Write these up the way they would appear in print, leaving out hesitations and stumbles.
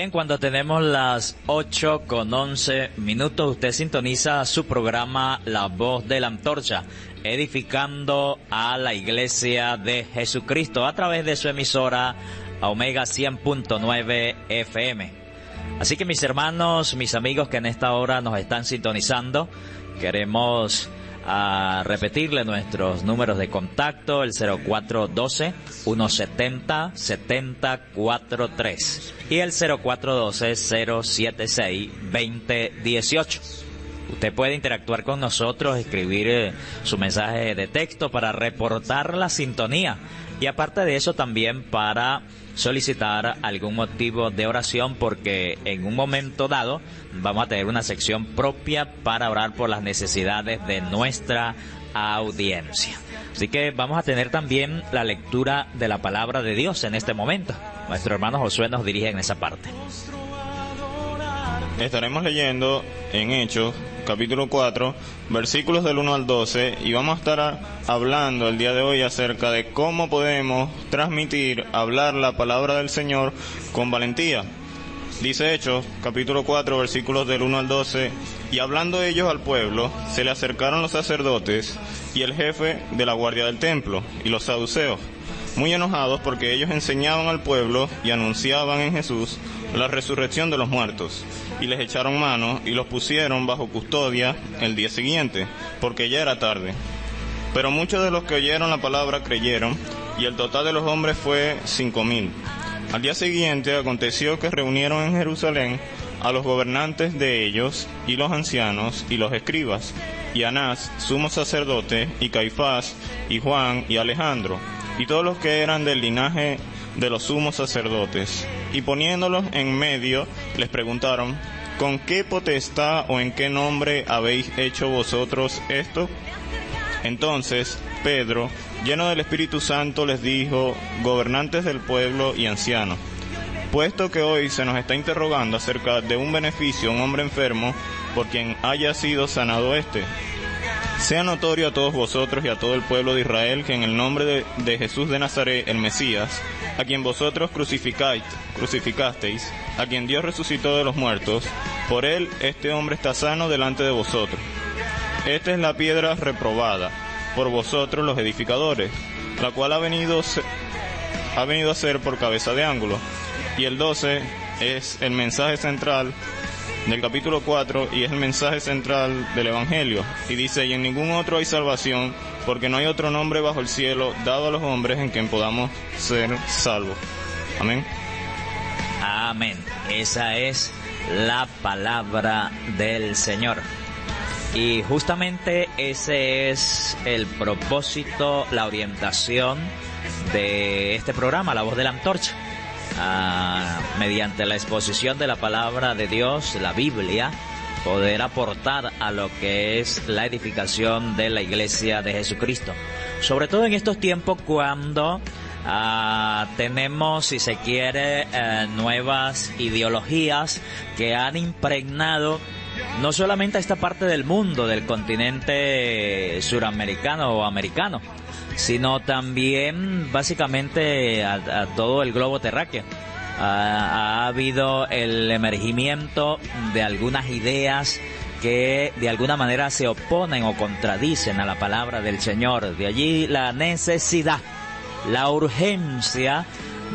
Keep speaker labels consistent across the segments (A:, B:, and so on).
A: Bien, cuando tenemos las 8:11, usted sintoniza su programa La Voz de la Antorcha, edificando a la Iglesia de Jesucristo a través de su emisora Omega 100.9 FM. Así que mis hermanos, mis amigos que en esta hora nos están sintonizando, queremos repetirle nuestros números de contacto: el 0412-170-7043 y el 0412-076-2018. Usted puede interactuar con nosotros, escribir su mensaje de texto para reportar la sintonía, y aparte de eso también para solicitar algún motivo de oración, porque en un momento dado vamos a tener una sección propia para orar por las necesidades de nuestra audiencia. Así que vamos a tener también la lectura de la palabra de Dios en este momento. Nuestro hermano Josué nos dirige en esa parte.
B: Estaremos leyendo en Hechos, capítulo 4, versículos del 1 al 12, y vamos a estar hablando el día de hoy acerca de cómo podemos transmitir, hablar la palabra del Señor con valentía. Dice Hechos, capítulo 4, versículos del 1 al 12, y hablando ellos al pueblo, se le acercaron los sacerdotes y el jefe de la guardia del templo y los saduceos, muy enojados porque ellos enseñaban al pueblo y anunciaban en Jesús la resurrección de los muertos, y les echaron mano y los pusieron bajo custodia el día siguiente, porque ya era tarde. Pero muchos de los que oyeron la palabra creyeron, y el total de los hombres fue 5,000. Al día siguiente aconteció que reunieron en Jerusalén a los gobernantes de ellos, y los ancianos, y los escribas, y Anás, sumo sacerdote, y Caifás, y Juan, y Alejandro, y todos los que eran del linaje de los sumos sacerdotes, y poniéndolos en medio, les preguntaron: ¿con qué potestad o en qué nombre habéis hecho vosotros esto? Entonces Pedro, lleno del Espíritu Santo, les dijo: gobernantes del pueblo y ancianos, puesto que hoy se nos está interrogando acerca de un beneficio a un hombre enfermo, por quien haya sido sanado sea notorio a todos vosotros y a todo el pueblo de Israel que en el nombre de Jesús de Nazaret, el Mesías, a quien vosotros crucificasteis, a quien Dios resucitó de los muertos, por él este hombre está sano delante de vosotros. Esta es la piedra reprobada por vosotros los edificadores, la cual ha venido a ser por cabeza de ángulo. Y el 12 es el mensaje central del capítulo 4, y es el mensaje central del Evangelio, y dice: y en ningún otro hay salvación, porque no hay otro nombre bajo el cielo dado a los hombres en quien podamos ser salvos. Amén.
A: Amén. Esa es la palabra del Señor. Y justamente ese es el propósito, la orientación de este programa, La Voz de la Antorcha. Mediante la exposición de la palabra de Dios, la Biblia, poder aportar a lo que es la edificación de la Iglesia de Jesucristo. Sobre todo en estos tiempos cuando tenemos, si se quiere, nuevas ideologías que han impregnado no solamente a esta parte del mundo, del continente suramericano o americano, sino también básicamente a todo el globo terráqueo. Ha habido el emergimiento de algunas ideas que de alguna manera se oponen o contradicen a la palabra del Señor. De allí la necesidad, la urgencia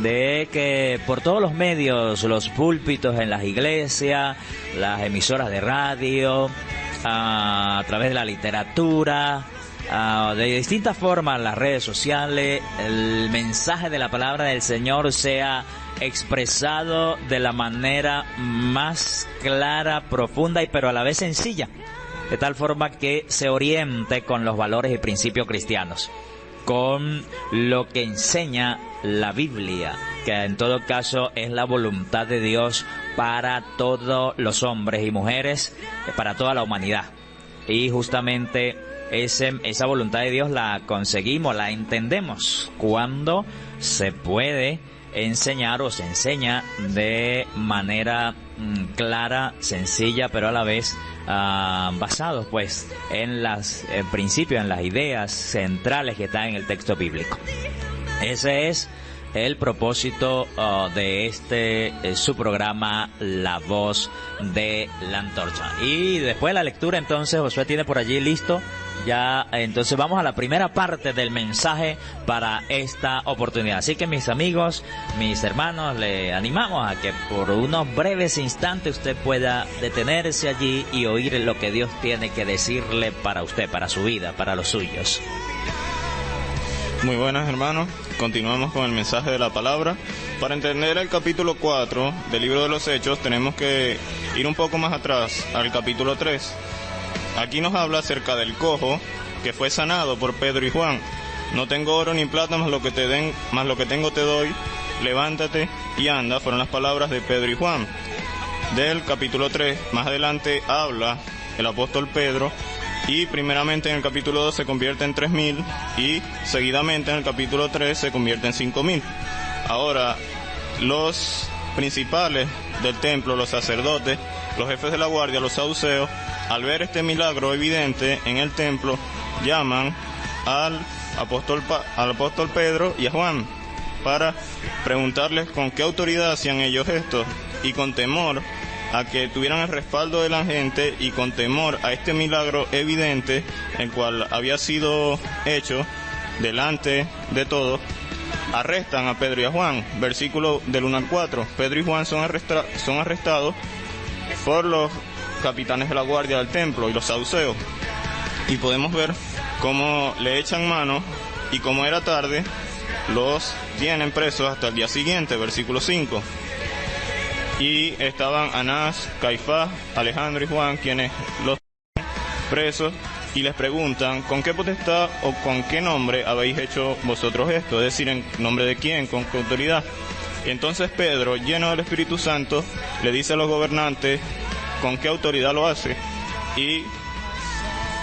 A: de que por todos los medios, los púlpitos en las iglesias, las emisoras de radio, a través de la literatura, de distintas formas, las redes sociales, el mensaje de la palabra del Señor sea expresado de la manera más clara, profunda y pero a la vez sencilla, de tal forma que se oriente con los valores y principios cristianos, con lo que enseña la Biblia, que en todo caso es la voluntad de Dios para todos los hombres y mujeres, para toda la humanidad. Y justamente esa voluntad de Dios la conseguimos, la entendemos cuando se puede enseñar o se enseña de manera clara, sencilla, pero a la vez basados pues en principios, en las ideas centrales que están en el texto bíblico. Ese es el propósito de su programa La Voz de la Antorcha. Y después de la lectura, entonces Josué tiene por allí listo ya, entonces vamos a la primera parte del mensaje para esta oportunidad. Así que mis amigos, mis hermanos, le animamos a que por unos breves instantes usted pueda detenerse allí y oír lo que Dios tiene que decirle para usted, para su vida, para los suyos.
B: Muy buenas, hermanos. Continuamos con el mensaje de la palabra. Para entender el capítulo 4 del libro de los Hechos, tenemos que ir un poco más atrás, al capítulo 3. Aquí nos habla acerca del cojo que fue sanado por Pedro y Juan. No tengo oro ni plata, más lo que tengo te doy. Levántate y anda, fueron las palabras de Pedro y Juan. Del capítulo 3, más adelante habla el apóstol Pedro, y primeramente en el capítulo 2 se convierte en 3.000 y seguidamente en el capítulo 3 se convierte en 5.000. Ahora, los principales del templo, los sacerdotes, los jefes de la guardia, los saduceos, al ver este milagro evidente en el templo, llaman al apóstol Pedro y a Juan para preguntarles con qué autoridad hacían ellos esto, y con temor a que tuvieran el respaldo de la gente y con temor a este milagro evidente, el cual había sido hecho delante de todos, arrestan a Pedro y a Juan. Versículo del 1 al 4. Pedro y Juan son arrestados por los capitanes de la guardia del templo y los saduceos, y podemos ver cómo le echan mano, y como era tarde, los tienen presos hasta el día siguiente. Versículo 5. Y estaban Anás, Caifás, Alejandro y Juan, quienes los presos, y les preguntan: ¿con qué potestad o con qué nombre habéis hecho vosotros esto? Es decir, ¿en nombre de quién? ¿Con qué autoridad? Entonces Pedro, lleno del Espíritu Santo, le dice a los gobernantes con qué autoridad lo hace, y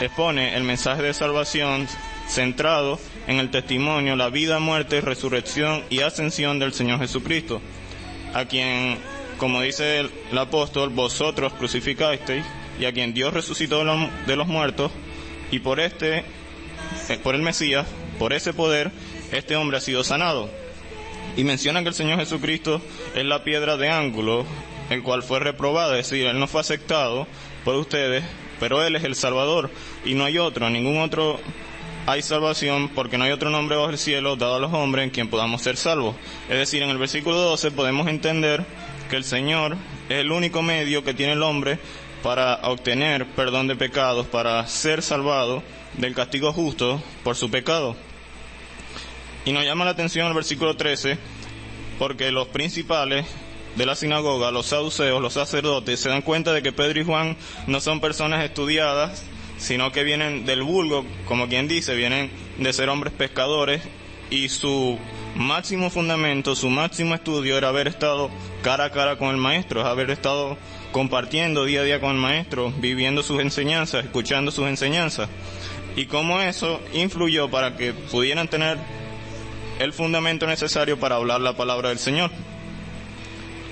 B: expone el mensaje de salvación centrado en el testimonio, la vida, muerte, resurrección y ascensión del Señor Jesucristo, a quien, como dice el apóstol, vosotros crucificasteis, y a quien Dios resucitó de los muertos, y por el Mesías, por ese poder, este hombre ha sido sanado. Y menciona que el Señor Jesucristo es la piedra de ángulo, el cual fue reprobado, es decir, Él no fue aceptado por ustedes, pero Él es el Salvador, y no hay otro, ningún otro hay salvación, porque no hay otro nombre bajo el cielo dado a los hombres en quien podamos ser salvos. Es decir, en el versículo 12 podemos entender que el Señor es el único medio que tiene el hombre para obtener perdón de pecados, para ser salvado del castigo justo por su pecado. Y nos llama la atención el versículo 13, porque los principales de la sinagoga, los saduceos, los sacerdotes, se dan cuenta de que Pedro y Juan no son personas estudiadas, sino que vienen del vulgo, como quien dice, vienen de ser hombres pescadores, y su máximo fundamento, su máximo estudio era haber estado cara a cara con el maestro, haber estado compartiendo día a día con el maestro, viviendo sus enseñanzas, escuchando sus enseñanzas, y cómo eso influyó para que pudieran tener el fundamento necesario para hablar la palabra del Señor.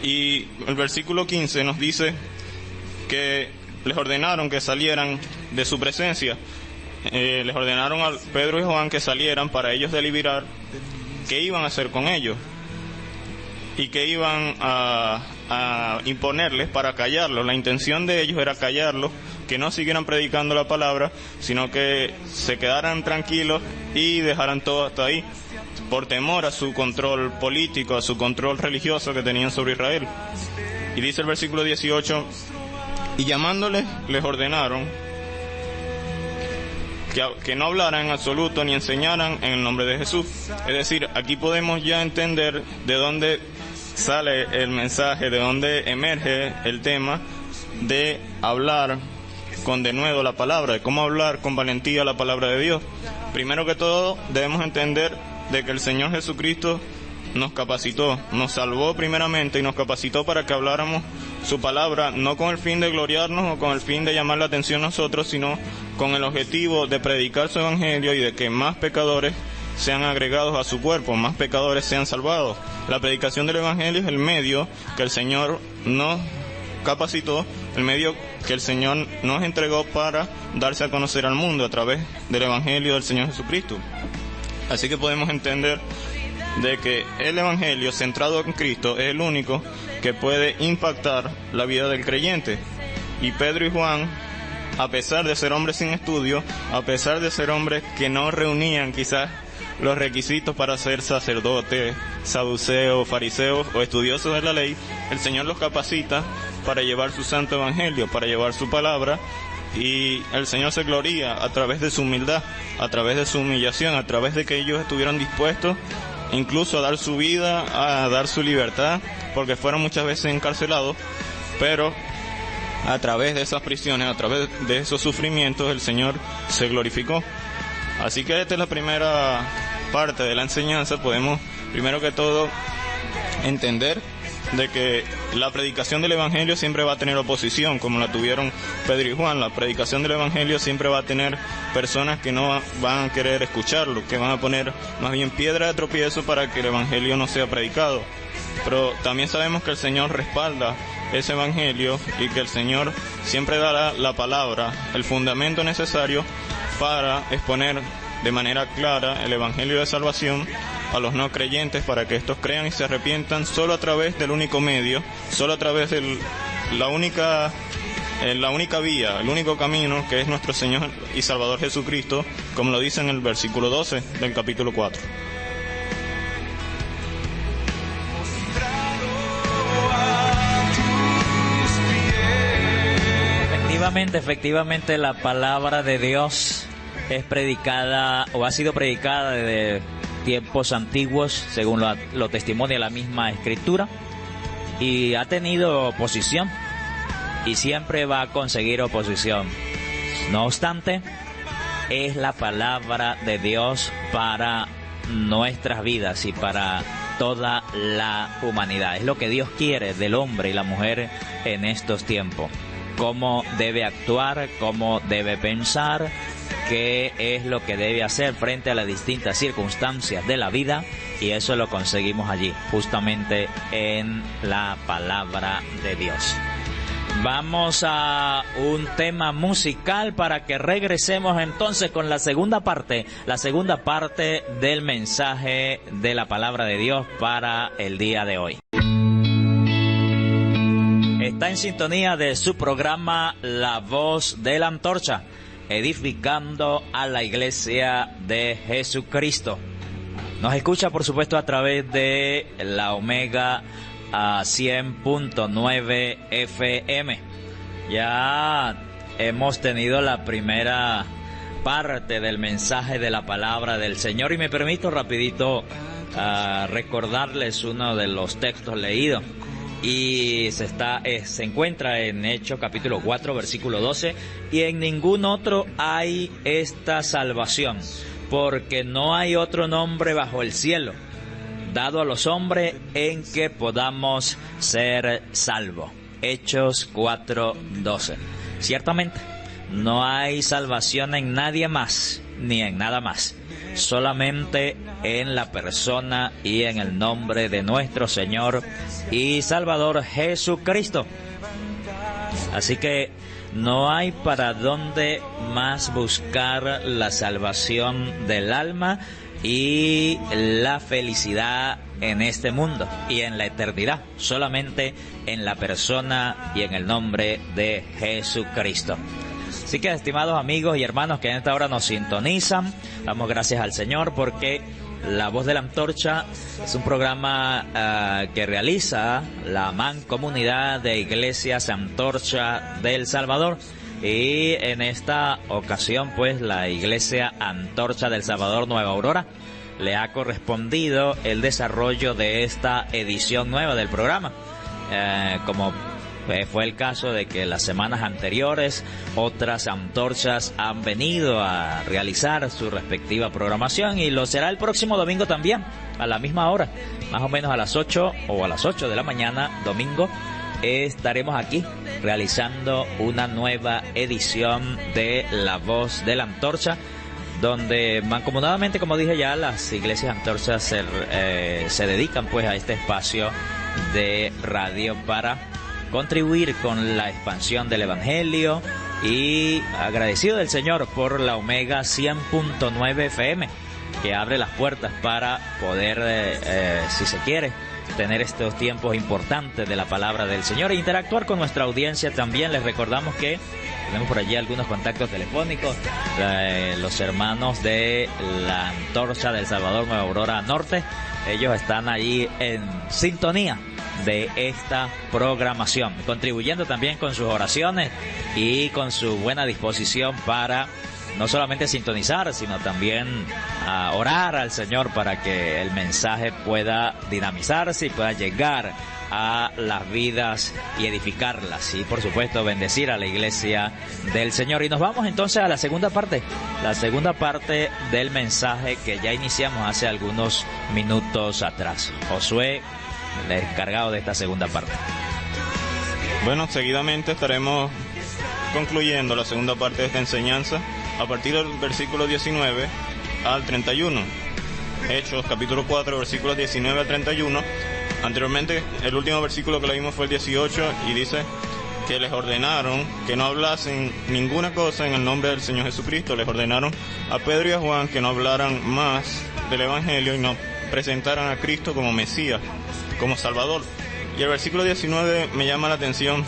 B: Y el versículo 15 nos dice que les ordenaron que salieran de su presencia. Les ordenaron a Pedro y Juan que salieran para ellos deliberar qué iban a hacer con ellos y qué iban a imponerles para callarlos. La intención de ellos era callarlos, que no siguieran predicando la palabra, sino que se quedaran tranquilos y dejaran todo hasta ahí, por temor a su control político, a su control religioso que tenían sobre Israel. Y dice el versículo 18, y llamándoles les ordenaron que no hablaran en absoluto ni enseñaran en el nombre de Jesús. Es decir, aquí podemos ya entender de dónde sale el mensaje, de dónde emerge el tema de hablar con denuedo la palabra, de cómo hablar con valentía la palabra de Dios. Primero que todo, debemos entender de que el Señor Jesucristo nos capacitó, nos salvó primeramente y nos capacitó para que habláramos su palabra, no con el fin de gloriarnos o con el fin de llamar la atención a nosotros, sino con el objetivo de predicar su evangelio y de que más pecadores sean agregados a su cuerpo, más pecadores sean salvados. La predicación del evangelio es el medio que el Señor nos capacitó, el medio que el Señor nos entregó para darse a conocer al mundo a través del evangelio del Señor Jesucristo. Así que podemos entender de que el Evangelio centrado en Cristo es el único que puede impactar la vida del creyente. Y Pedro y Juan, a pesar de ser hombres sin estudio, a pesar de ser hombres que no reunían quizás los requisitos para ser sacerdotes, saduceos, fariseos o estudiosos de la ley, el Señor los capacita para llevar su santo evangelio, para llevar su palabra, y el Señor se gloria a través de su humildad, a través de su humillación, a través de que ellos estuvieron dispuestos incluso a dar su vida, a dar su libertad, porque fueron muchas veces encarcelados, pero a través de esas prisiones, a través de esos sufrimientos, el Señor se glorificó. Así que esta es la primera parte de la enseñanza. Podemos, primero que todo, entender de que la predicación del Evangelio siempre va a tener oposición, como la tuvieron Pedro y Juan. La predicación del Evangelio siempre va a tener personas que no van a querer escucharlo, que van a poner más bien piedra de tropiezo para que el Evangelio no sea predicado. Pero también sabemos que el Señor respalda ese Evangelio y que el Señor siempre dará la palabra, el fundamento necesario para exponer de manera clara el Evangelio de salvación a los no creyentes, para que estos crean y se arrepientan solo a través del único medio, solo a través de la única vía, el único camino, que es nuestro Señor y Salvador Jesucristo, como lo dice en el versículo 12 del capítulo 4.
A: Efectivamente, la palabra de Dios es predicada o ha sido predicada desde tiempos antiguos, según lo testimonia la misma Escritura, y ha tenido oposición y siempre va a conseguir oposición. No obstante, es la palabra de Dios para nuestras vidas y para toda la humanidad. Es lo que Dios quiere del hombre y la mujer en estos tiempos. Cómo debe actuar, cómo debe pensar, qué es lo que debe hacer frente a las distintas circunstancias de la vida, y eso lo conseguimos allí, justamente en la palabra de Dios. Vamos a un tema musical para que regresemos entonces con la segunda parte del mensaje de la palabra de Dios para el día de hoy. Está en sintonía de su programa La Voz de la Antorcha, edificando a la Iglesia de Jesucristo. Nos escucha, por supuesto, a través de la Omega a 100.9 FM. Ya hemos tenido la primera parte del mensaje de la palabra del Señor, y me permito rapidito recordarles uno de los textos leídos. Y se encuentra en Hechos capítulo 4 versículo 12, y en ningún otro hay esta salvación, porque no hay otro nombre bajo el cielo dado a los hombres en que podamos ser salvos. Hechos 4:12. Ciertamente no hay salvación en nadie más ni en nada más, solamente en la persona y en el nombre de nuestro Señor y Salvador Jesucristo. Así que no hay para dónde más buscar la salvación del alma y la felicidad en este mundo y en la eternidad, solamente en la persona y en el nombre de Jesucristo. Así que, estimados amigos y hermanos que en esta hora nos sintonizan, damos gracias al Señor porque La Voz de la Antorcha es un programa que realiza la Mancomunidad de Iglesias Antorcha del Salvador. Y en esta ocasión, pues, la Iglesia Antorcha del Salvador Nueva Aurora le ha correspondido el desarrollo de esta edición nueva del programa. Como fue el caso de que las semanas anteriores otras antorchas han venido a realizar su respectiva programación, y lo será el próximo domingo también, a la misma hora, más o menos a las 8 o a las 8 de la mañana, domingo. Estaremos aquí realizando una nueva edición de La Voz de la Antorcha, donde mancomunadamente, como dije ya, las iglesias antorchas se dedican pues a este espacio de radio para contribuir con la expansión del Evangelio, y agradecido del Señor por la Omega 100.9 FM, que abre las puertas para poder, si se quiere, tener estos tiempos importantes de la palabra del Señor e interactuar con nuestra audiencia también. Les recordamos que tenemos por allí algunos contactos telefónicos. Los hermanos de la Antorcha del Salvador, Nueva Aurora Norte, ellos están allí en sintonía de esta programación, contribuyendo también con sus oraciones y con su buena disposición para no solamente sintonizar, sino también a orar al Señor para que el mensaje pueda dinamizarse y pueda llegar a las vidas y edificarlas, y por supuesto bendecir a la iglesia del Señor. Y nos vamos entonces a la segunda parte del mensaje que ya iniciamos hace algunos minutos atrás. Josué, el encargado de esta segunda parte.
B: Bueno, seguidamente estaremos concluyendo la segunda parte de esta enseñanza a partir del versículo 19 al 31. Hechos capítulo 4, versículos 19 al 31. Anteriormente, el último versículo que leímos fue el 18 y dice que les ordenaron que no hablasen ninguna cosa en el nombre del Señor Jesucristo. Les ordenaron a Pedro y a Juan que no hablaran más del Evangelio y no presentaran a Cristo como Mesías, como Salvador. Y el versículo 19 me llama la atención,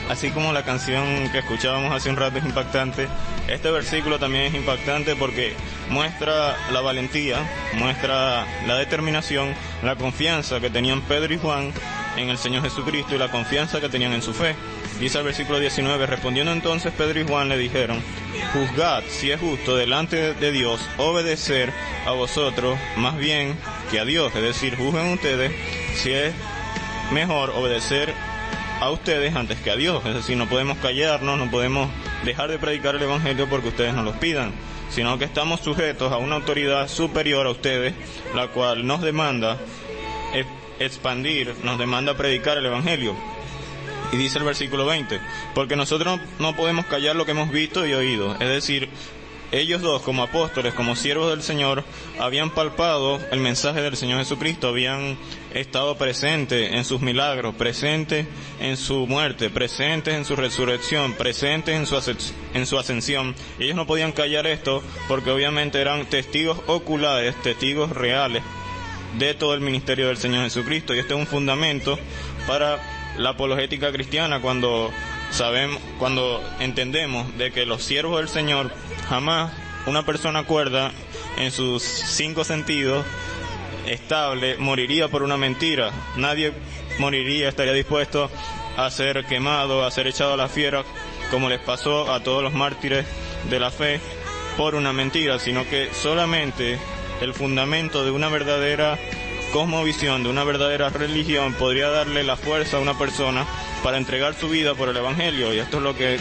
B: así como la canción que escuchábamos hace un rato es impactante. Este versículo también es impactante porque muestra la valentía, muestra la determinación, la confianza que tenían Pedro y Juan en el Señor Jesucristo y la confianza que tenían en su fe. Dice el versículo 19, respondiendo entonces Pedro y Juan le dijeron, juzgad si es justo delante de Dios obedecer a vosotros más bien que a Dios, es decir, juzguen ustedes si es mejor obedecer a ustedes antes que a Dios. Es decir, no podemos callarnos, no podemos dejar de predicar el Evangelio porque ustedes nos lo pidan, sino que estamos sujetos a una autoridad superior a ustedes, la cual nos demanda expandir, nos demanda predicar el Evangelio. Y dice el versículo 20, porque nosotros no podemos callar lo que hemos visto y oído. Es decir, ellos dos como apóstoles, como siervos del Señor, habían palpado el mensaje del Señor Jesucristo, habían estado presentes en sus milagros, presentes en su muerte, presentes en su resurrección, presentes en su ascensión. Ellos no podían callar esto porque obviamente eran testigos oculares, testigos reales de todo el ministerio del Señor Jesucristo. Y este es un fundamento para la apologética cristiana cuando entendemos de que los siervos del Señor, jamás una persona cuerda en sus 5 sentidos, estable, moriría por una mentira. Nadie moriría, estaría dispuesto a ser quemado, a ser echado a la fiera, como les pasó a todos los mártires de la fe, por una mentira, sino que solamente el fundamento de una verdadera cosmovisión, de una verdadera religión, podría darle la fuerza a una persona para entregar su vida por el Evangelio. Y esto es lo que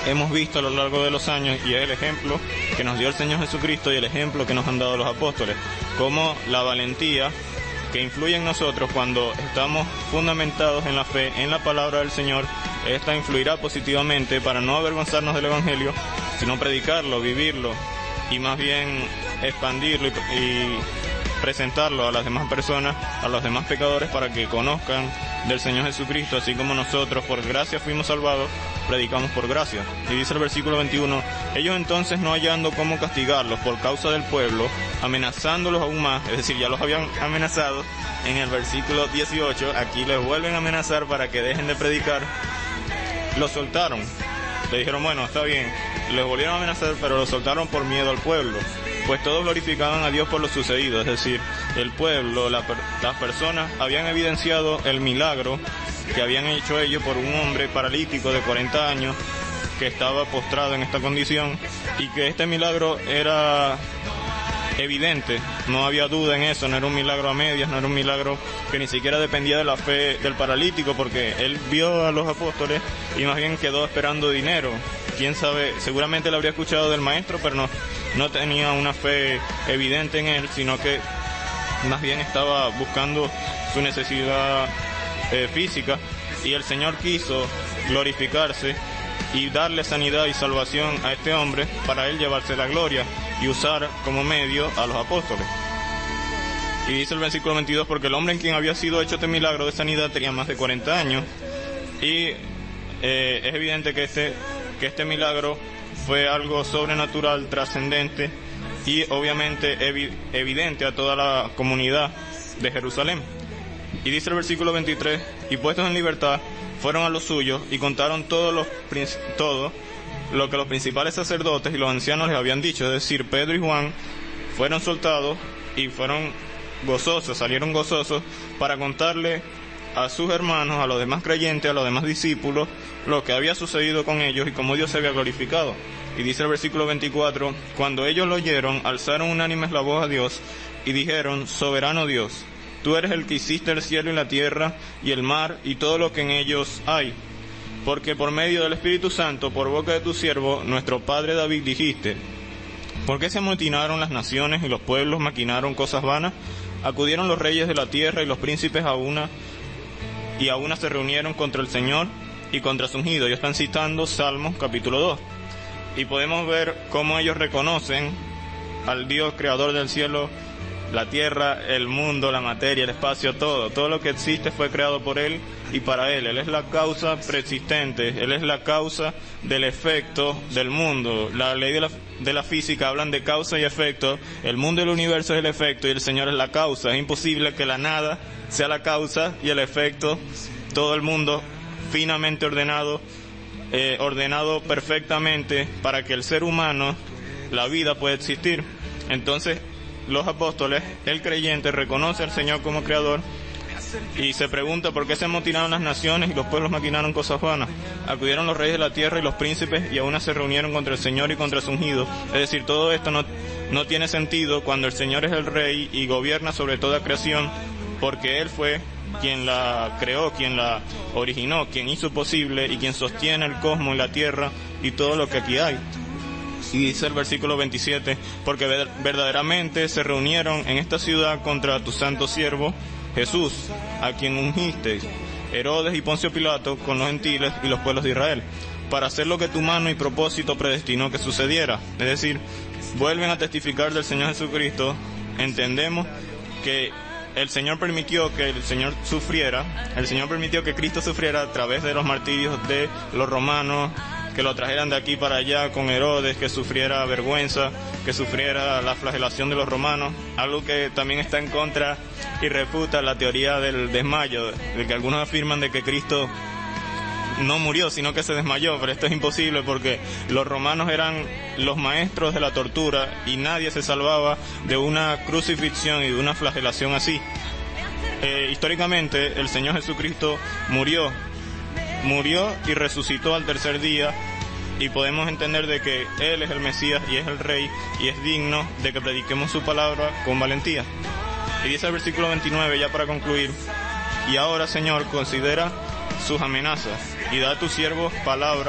B: hemos visto a lo largo de los años, y es el ejemplo que nos dio el Señor Jesucristo y el ejemplo que nos han dado los apóstoles, como la valentía que influye en nosotros cuando estamos fundamentados en la fe, en la palabra del Señor. Esta influirá positivamente para no avergonzarnos del Evangelio, sino predicarlo, vivirlo y más bien expandirlo y presentarlo a las demás personas, a los demás pecadores, para que conozcan del Señor Jesucristo, así como nosotros por gracia fuimos salvados, predicamos por gracia. Y dice el versículo 21, ellos entonces, no hallando cómo castigarlos por causa del pueblo, amenazándolos aún más, es decir, ya los habían amenazado en el versículo 18, aquí les vuelven a amenazar para que dejen de predicar, los soltaron. Le dijeron, bueno, está bien, les volvieron a amenazar, pero los soltaron por miedo al pueblo, pues todos glorificaban a Dios por lo sucedido. Es decir, el pueblo, las personas habían evidenciado el milagro que habían hecho ellos por un hombre paralítico de 40 años que estaba postrado en esta condición, y que este milagro era evidente, no había duda en eso, no era un milagro a medias, no era un milagro que ni siquiera dependía de la fe del paralítico, porque él vio a los apóstoles y más bien quedó esperando dinero. Quién sabe, seguramente le habría escuchado del maestro, pero no tenía una fe evidente en él, sino que más bien estaba buscando su necesidad física, y el Señor quiso glorificarse y darle sanidad y salvación a este hombre para él llevarse la gloria y usar como medio a los apóstoles. Y dice el versículo 22, porque el hombre en quien había sido hecho este milagro de sanidad tenía más de 40 años, y es evidente que este milagro fue algo sobrenatural, trascendente, y obviamente evidente a toda la comunidad de Jerusalén. Y dice el versículo 23, y puestos en libertad, fueron a los suyos y contaron todo lo que los principales sacerdotes y los ancianos les habían dicho. Es decir, Pedro y Juan fueron soltados y salieron gozosos para contarle a sus hermanos, a los demás creyentes, a los demás discípulos, lo que había sucedido con ellos y cómo Dios se había glorificado. Y dice el versículo 24, cuando ellos lo oyeron, alzaron unánimes la voz a Dios y dijeron, soberano Dios, tú eres el que hiciste el cielo y la tierra y el mar y todo lo que en ellos hay. Porque por medio del Espíritu Santo, por boca de tu siervo, nuestro padre David, dijiste, ¿por qué se amotinaron las naciones y los pueblos maquinaron cosas vanas? Acudieron los reyes de la tierra y los príncipes a una se reunieron contra el Señor y contra su ungido. Ellos están citando Salmos capítulo 2. Y podemos ver cómo ellos reconocen al Dios creador del cielo, la tierra, el mundo, la materia, el espacio, todo lo que existe fue creado por Él y para Él. Él es la causa preexistente, Él es la causa del efecto del mundo. La ley de la física hablan de causa y efecto. El mundo y el universo es el efecto y el Señor es la causa. Es imposible que la nada sea la causa y el efecto, todo el mundo finamente ordenado perfectamente para que el ser humano, la vida, pueda existir. Entonces, los apóstoles, el creyente, reconoce al Señor como creador y se pregunta por qué se amotinaron las naciones y los pueblos maquinaron cosas vanas. Acudieron los reyes de la tierra y los príncipes y aún se reunieron contra el Señor y contra su ungido. Es decir, todo esto no tiene sentido cuando el Señor es el Rey y gobierna sobre toda creación, porque Él fue quien la creó, quien la originó, quien hizo posible y quien sostiene el cosmos y la tierra y todo lo que aquí hay. Y dice el versículo 27, porque verdaderamente se reunieron en esta ciudad contra tu santo siervo Jesús, a quien ungiste, Herodes y Poncio Pilato, con los gentiles y los pueblos de Israel, para hacer lo que tu mano y propósito predestinó que sucediera. Es decir, vuelven a testificar del Señor Jesucristo. Entendemos que el Señor permitió que Cristo sufriera a través de los martirios de los romanos, que lo trajeran de aquí para allá con Herodes, que sufriera vergüenza, que sufriera la flagelación de los romanos, algo que también está en contra y refuta la teoría del desmayo, de que algunos afirman de que Cristo no murió, sino que se desmayó, pero esto es imposible porque los romanos eran los maestros de la tortura y nadie se salvaba de una crucifixión y de una flagelación así. Históricamente el Señor Jesucristo murió y resucitó al tercer día, y podemos entender de que Él es el Mesías y es el Rey y es digno de que prediquemos su palabra con valentía. Y dice el versículo 29, ya para concluir, y ahora, Señor, considera sus amenazas y da a tus siervos hablar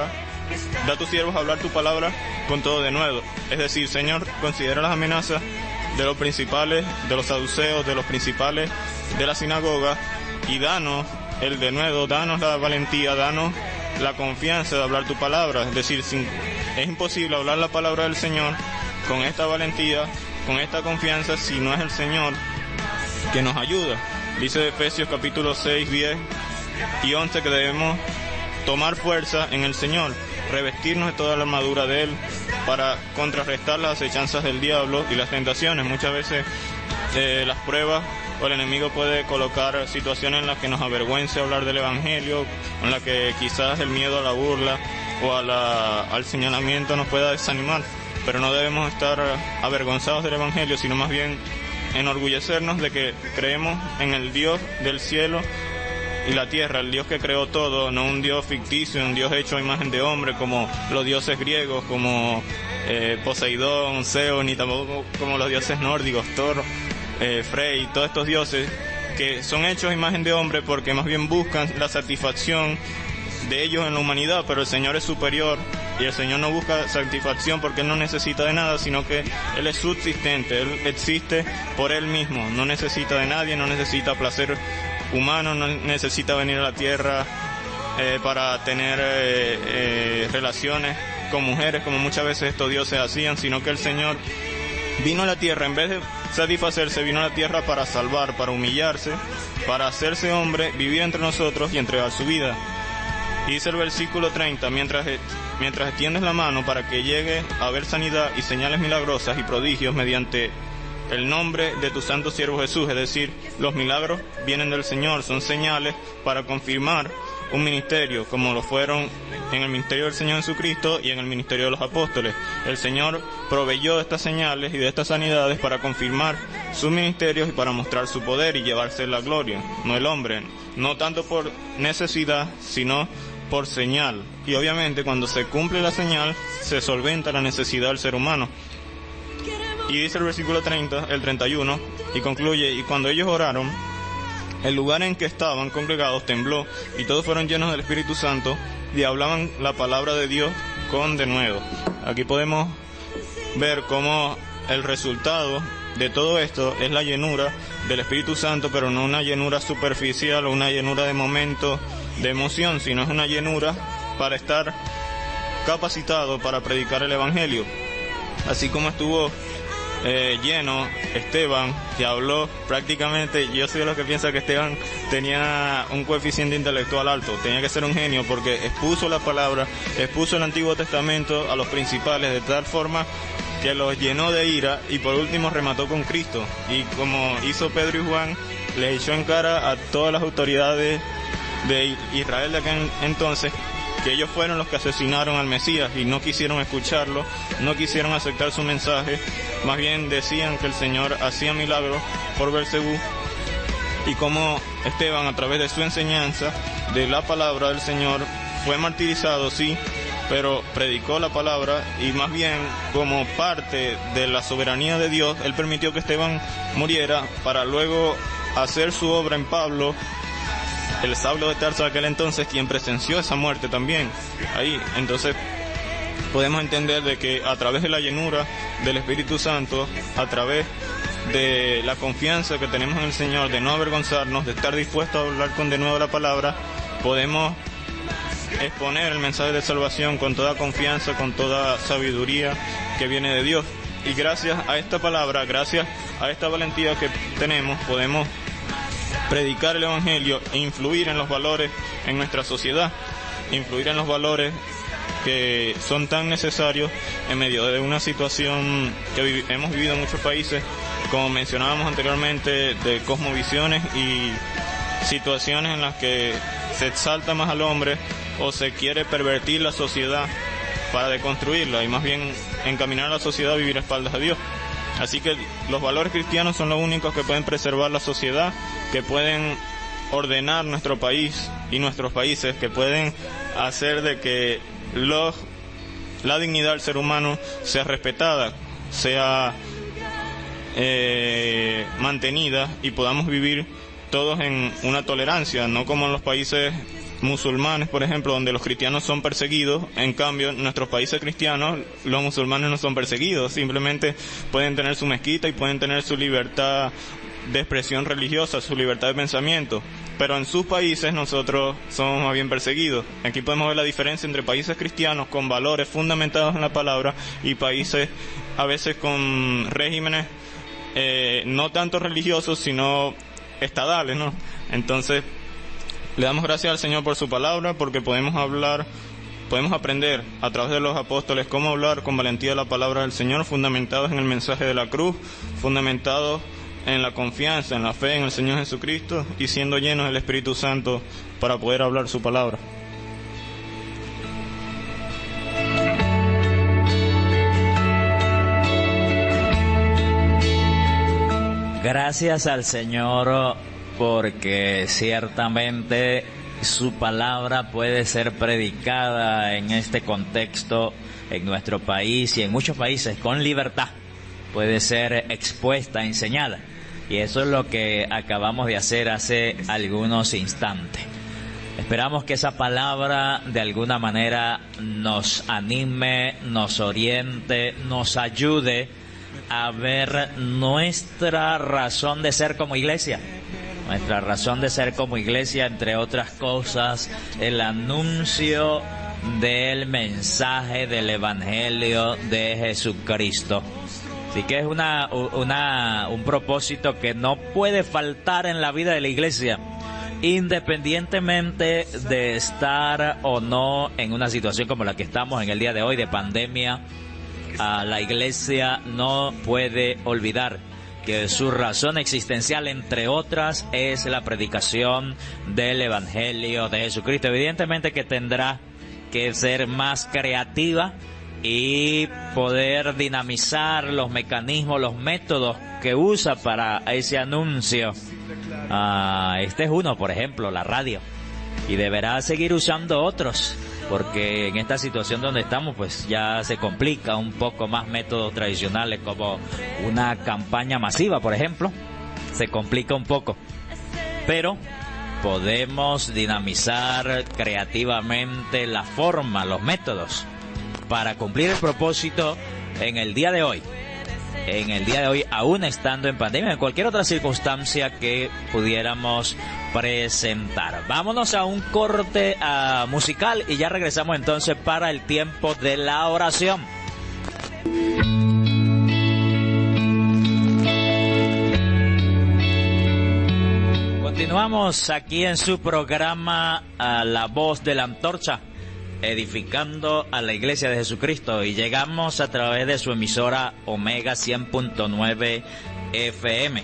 B: tu palabra con todo denuedo. Es decir, Señor, considera las amenazas de los principales, de los saduceos, de los principales de la sinagoga, y danos el denuedo, danos la valentía, danos la confianza de hablar tu palabra. Es decir, es imposible hablar la palabra del Señor con esta valentía, con esta confianza, si no es el Señor que nos ayuda. Dice Efesios capítulo 6, 10 y 11 que debemos tomar fuerza en el Señor, revestirnos de toda la armadura de Él para contrarrestar las acechanzas del diablo y las tentaciones. Muchas veces las pruebas o el enemigo puede colocar situaciones en las que nos avergüence hablar del Evangelio, en las que quizás el miedo a la burla o al señalamiento nos pueda desanimar, pero no debemos estar avergonzados del Evangelio, sino más bien enorgullecernos de que creemos en el Dios del cielo y la tierra, el Dios que creó todo, no un Dios ficticio, un Dios hecho a imagen de hombre como los dioses griegos, como Poseidón, Zeus, ni tampoco como los dioses nórdicos, Thor, Frey, todos estos dioses que son hechos a imagen de hombre porque más bien buscan la satisfacción de ellos en la humanidad, pero el Señor es superior y el Señor no busca satisfacción porque Él no necesita de nada, sino que Él es subsistente, Él existe por Él mismo, no necesita de nadie, no necesita placer humano, no necesita venir a la tierra para tener relaciones con mujeres como muchas veces estos dioses hacían, sino que el Señor vino a la tierra, en vez de satisfacerse, vino a la tierra para salvar, para humillarse, para hacerse hombre, vivir entre nosotros y entregar su vida. Y dice el versículo 30, mientras extiendes la mano para que llegue a haber sanidad y señales milagrosas y prodigios mediante el nombre de tu santo siervo Jesús, es decir, los milagros vienen del Señor, son señales para confirmar un ministerio, como lo fueron en el ministerio del Señor Jesucristo y en el ministerio de los apóstoles. El Señor proveyó de estas señales y de estas sanidades para confirmar sus ministerios y para mostrar su poder y llevarse la gloria, no el hombre, no tanto por necesidad, sino por señal. Y obviamente cuando se cumple la señal, se solventa la necesidad del ser humano. Y dice el versículo 30, el 31, y concluye, y cuando ellos oraron, el lugar en que estaban congregados tembló, y todos fueron llenos del Espíritu Santo, y hablaban la palabra de Dios con denuedo. Aquí podemos ver cómo el resultado de todo esto es la llenura del Espíritu Santo, pero no una llenura superficial o una llenura de momento de emoción, sino es una llenura para estar capacitado para predicar el Evangelio. Así como estuvo lleno Esteban, que habló prácticamente, yo soy de los que piensa que Esteban tenía un coeficiente intelectual alto, tenía que ser un genio porque expuso la palabra, expuso el Antiguo Testamento a los principales de tal forma que los llenó de ira y por último remató con Cristo. Y como hizo Pedro y Juan, le echó en cara a todas las autoridades de Israel de aquel entonces que ellos fueron los que asesinaron al Mesías y no quisieron escucharlo, no quisieron aceptar su mensaje, más bien decían que el Señor hacía milagros por Belcebú, y como Esteban, a través de su enseñanza de la palabra del Señor, fue martirizado, sí, pero predicó la palabra, y más bien como parte de la soberanía de Dios, él permitió que Esteban muriera para luego hacer su obra en Pablo, el Saulo de Tarso de aquel entonces, quien presenció esa muerte también ahí. Entonces podemos entender de que a través de la llenura del Espíritu Santo, a través de la confianza que tenemos en el Señor, de no avergonzarnos, de estar dispuestos a hablar con de nuevo la palabra, podemos exponer el mensaje de salvación con toda confianza, con toda sabiduría que viene de Dios. Y gracias a esta palabra, gracias a esta valentía que tenemos, podemos predicar el Evangelio e influir en los valores en nuestra sociedad, influir en los valores que son tan necesarios en medio de una situación que hemos vivido en muchos países, como mencionábamos anteriormente, de cosmovisiones y situaciones en las que se exalta más al hombre o se quiere pervertir la sociedad para deconstruirla y más bien encaminar a la sociedad a vivir a espaldas de Dios. Así que los valores cristianos son los únicos que pueden preservar la sociedad, que pueden ordenar nuestro país y nuestros países, que pueden hacer de que la dignidad del ser humano sea respetada, sea mantenida y podamos vivir todos en una tolerancia, no como en los países musulmanes, por ejemplo, donde los cristianos son perseguidos. En cambio, en nuestros países cristianos, los musulmanes no son perseguidos, simplemente pueden tener su mezquita y pueden tener su libertad de expresión religiosa, su libertad de pensamiento, pero en sus países nosotros somos más bien perseguidos. Aquí podemos ver la diferencia entre países cristianos con valores fundamentados en la palabra y países a veces con regímenes no tanto religiosos sino estadales, ¿no? Entonces le damos gracias al Señor por su palabra, porque podemos aprender a través de los apóstoles cómo hablar con valentía la palabra del Señor, fundamentados en el mensaje de la cruz, fundamentados en la confianza, en la fe en el Señor Jesucristo y siendo llenos del Espíritu Santo para poder hablar su palabra.
A: Gracias al Señor, porque ciertamente su palabra puede ser predicada en este contexto, en nuestro país y en muchos países con libertad. Puede ser expuesta, enseñada. Y eso es lo que acabamos de hacer hace algunos instantes. Esperamos que esa palabra de alguna manera nos anime, nos oriente, nos ayude a ver nuestra razón de ser como iglesia. Nuestra razón de ser como iglesia, entre otras cosas, el anuncio del mensaje del Evangelio de Jesucristo. Así que es un propósito que no puede faltar en la vida de la iglesia. Independientemente de estar o no en una situación como la que estamos en el día de hoy de pandemia, la iglesia no puede olvidar que su razón existencial, entre otras, es la predicación del Evangelio de Jesucristo. Evidentemente que tendrá que ser más creativa y poder dinamizar los mecanismos, los métodos que usa para ese anuncio. Este es uno, por ejemplo, la radio, y deberá seguir usando otros, porque en esta situación donde estamos pues ya se complica un poco más métodos tradicionales como una campaña masiva, por ejemplo, se complica un poco, pero podemos dinamizar creativamente la forma, los métodos para cumplir el propósito en el día de hoy. En el día de hoy, aún estando en pandemia, en cualquier otra circunstancia que pudiéramos presentar. Vámonos a un corte musical y ya regresamos entonces para el tiempo de la oración. Continuamos aquí en su programa La Voz de la Antorcha, edificando a la Iglesia de Jesucristo, y llegamos a través de su emisora Omega 100.9 FM.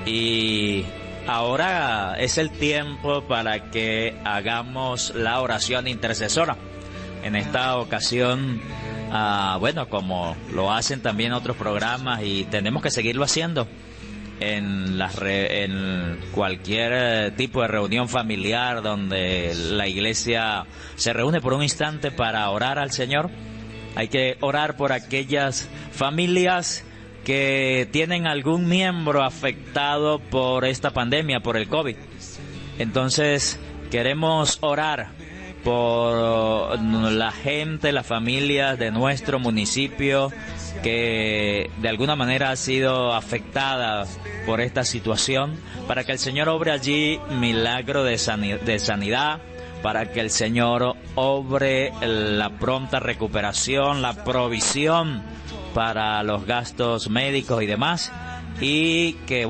A: Y ahora es el tiempo para que hagamos la oración intercesora. En esta ocasión, como lo hacen también otros programas, y tenemos que seguirlo haciendo en cualquier tipo de reunión familiar donde la iglesia se reúne por un instante para orar al Señor. Hay que orar por aquellas familias que tienen algún miembro afectado por esta pandemia, por el COVID. Entonces queremos orar por la gente, las familias de nuestro municipio que de alguna manera ha sido afectada por esta situación, para que el Señor obre allí milagro de sanidad, para que el Señor obre la pronta recuperación, la provisión para los gastos médicos y demás, y que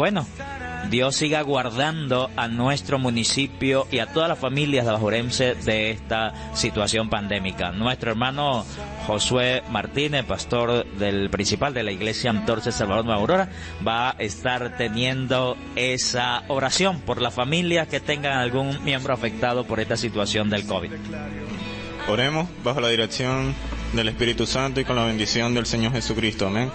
A: Dios siga guardando a nuestro municipio y a todas las familias bajurenses de esta situación pandémica. Nuestro hermano Josué Martínez, pastor del principal de la Iglesia Antorcha Salvador Nueva Aurora, va a estar teniendo esa oración por las familias que tengan algún miembro afectado por esta situación del COVID.
B: Oremos bajo la dirección del Espíritu Santo y con la bendición del Señor Jesucristo. Amén.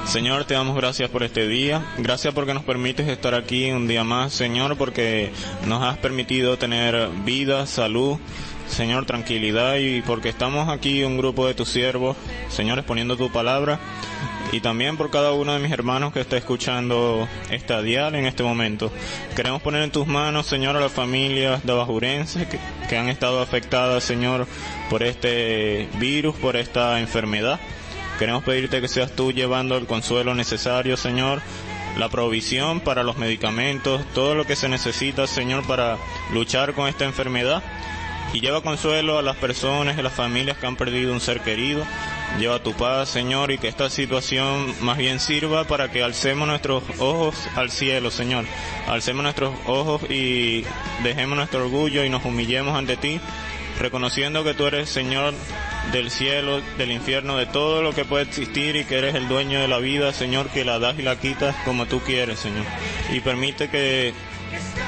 B: Señor, te damos gracias por este día. Gracias porque nos permites estar aquí un día más, Señor, porque nos has permitido tener vida, salud, Señor, tranquilidad, y porque estamos aquí un grupo de tus siervos, Señor, exponiendo tu palabra, y también por cada uno de mis hermanos que está escuchando esta dial en este momento. Queremos poner en tus manos, Señor, a las familias de bajurenses que han estado afectadas, Señor, por este virus, por esta enfermedad. Queremos pedirte que seas tú llevando el consuelo necesario, Señor, la provisión para los medicamentos, todo lo que se necesita, Señor, para luchar con esta enfermedad. Y lleva consuelo a las personas y a las familias que han perdido un ser querido. Lleva tu paz, Señor, y que esta situación más bien sirva para que alcemos nuestros ojos al cielo, Señor. Alcemos nuestros ojos y dejemos nuestro orgullo y nos humillemos ante ti, reconociendo que tú eres, Señor, del cielo, del infierno, de todo lo que puede existir, y que eres el dueño de la vida, Señor, que la das y la quitas como tú quieres, Señor. Y permite que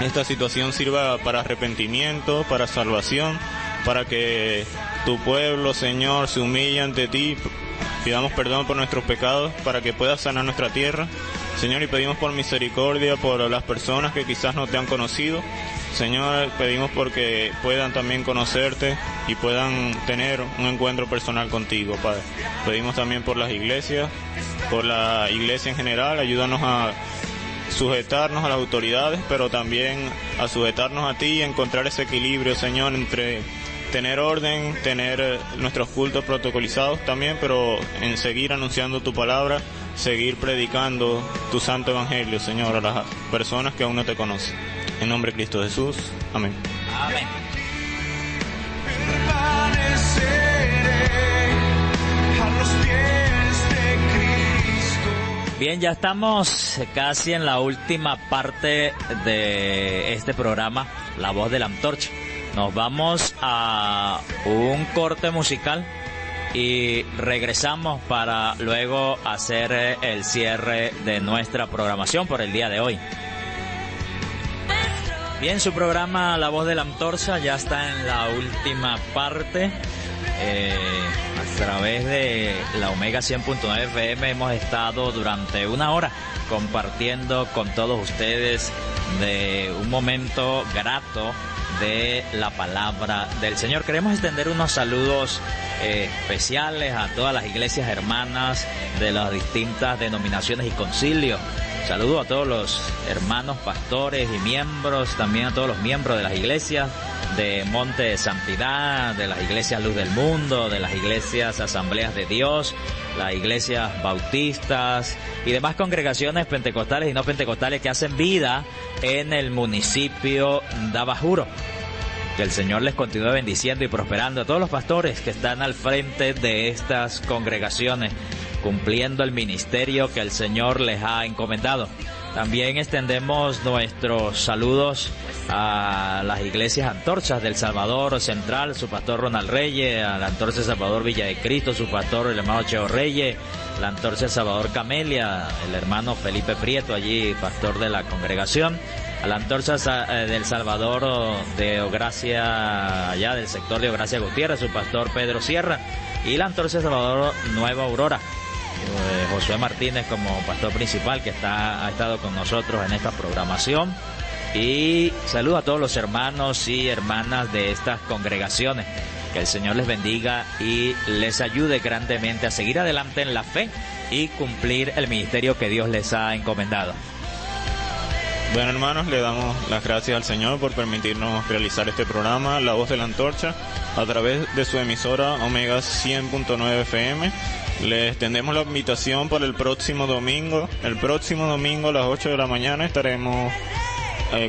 B: esta situación sirva para arrepentimiento, para salvación, para que tu pueblo, Señor, se humille ante ti, pidamos perdón por nuestros pecados, para que puedas sanar nuestra tierra, Señor, y pedimos por misericordia por las personas que quizás no te han conocido. Señor, pedimos porque puedan también conocerte y puedan tener un encuentro personal contigo, Padre. Pedimos también por las iglesias, por la iglesia en general. Ayúdanos a sujetarnos a las autoridades, pero también a sujetarnos a ti y encontrar ese equilibrio, Señor, entre tener orden, tener nuestros cultos protocolizados también, pero en seguir anunciando tu palabra, seguir predicando tu santo evangelio, Señor, a las personas que aún no te conocen. En nombre de Cristo Jesús. Amén.
A: Amén. Bien, ya estamos casi en la última parte de este programa, La Voz de la Antorcha. Nos vamos a un corte musical y regresamos para luego hacer el cierre de nuestra programación por el día de hoy. Bien, su programa La Voz de la Antorcha ya está en la última parte. A través de la Omega 100.9 FM hemos estado durante una hora compartiendo con todos ustedes de un momento grato de la palabra del Señor. Queremos extender unos saludos especiales a todas las iglesias hermanas de las distintas denominaciones y concilios. Saludo a todos los hermanos pastores y miembros, también a todos los miembros de las iglesias de Monte de Santidad, de las iglesias Luz del Mundo, de las iglesias Asambleas de Dios, las iglesias bautistas y demás congregaciones pentecostales y no pentecostales que hacen vida en el municipio de Abajuro. Que el Señor les continúe bendiciendo y prosperando a todos los pastores que están al frente de estas congregaciones, cumpliendo el ministerio que el Señor les ha encomendado. También extendemos nuestros saludos a las iglesias Antorchas del Salvador Central, su pastor Ronald Reyes, a la Antorcha del Salvador Villa de Cristo, su pastor el hermano Cheo Reyes, la Antorcha del Salvador Camelia, el hermano Felipe Prieto, allí pastor de la congregación, a la Antorcha del Salvador de Ogracia, allá del sector de Ogracia Gutiérrez, su pastor Pedro Sierra, y la Antorcha del Salvador Nueva Aurora, Josué Martínez como pastor principal, que ha estado con nosotros en esta programación. Y saludo a todos los hermanos y hermanas de estas congregaciones. Que el Señor les bendiga y les ayude grandemente a seguir adelante en la fe y cumplir el ministerio que Dios les ha encomendado.
B: Bueno, hermanos, le damos las gracias al Señor por permitirnos realizar este programa, La Voz de la Antorcha, a través de su emisora Omega 100.9 FM. Le extendemos la invitación para el próximo domingo. El próximo domingo a las 8 de la mañana estaremos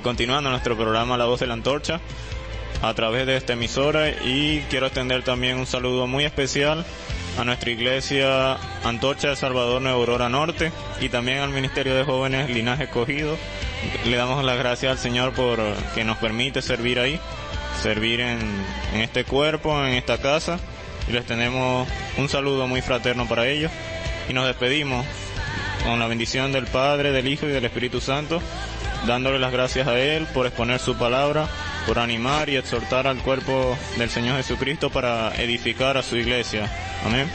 B: continuando nuestro programa La Voz de la Antorcha a través de esta emisora, y quiero extender también un saludo muy especial a nuestra iglesia Antorcha de Salvador Nueva Aurora Norte y también al Ministerio de Jóvenes Linaje Escogido. Le damos las gracias al Señor por que nos permite servir ahí, servir en este cuerpo, en esta casa, y les tenemos un saludo muy fraterno para ellos y nos despedimos con la bendición del Padre, del Hijo y del Espíritu Santo, dándole las gracias a Él por exponer su palabra, por animar y exhortar al cuerpo del Señor Jesucristo para edificar a su iglesia. Amén.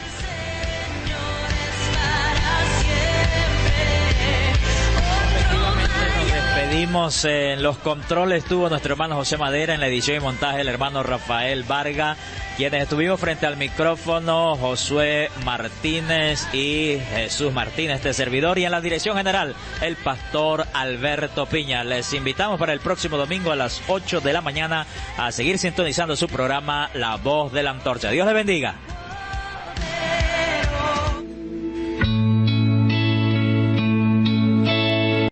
A: Pedimos en los controles estuvo nuestro hermano José Madera, en la edición y montaje el hermano Rafael Varga, quienes estuvimos frente al micrófono Josué Martínez y Jesús Martínez, este servidor, y en la dirección general el pastor Alberto Piña. Les invitamos para el próximo domingo a las 8 de la mañana a seguir sintonizando su programa La Voz de la Antorcha. Dios les bendiga.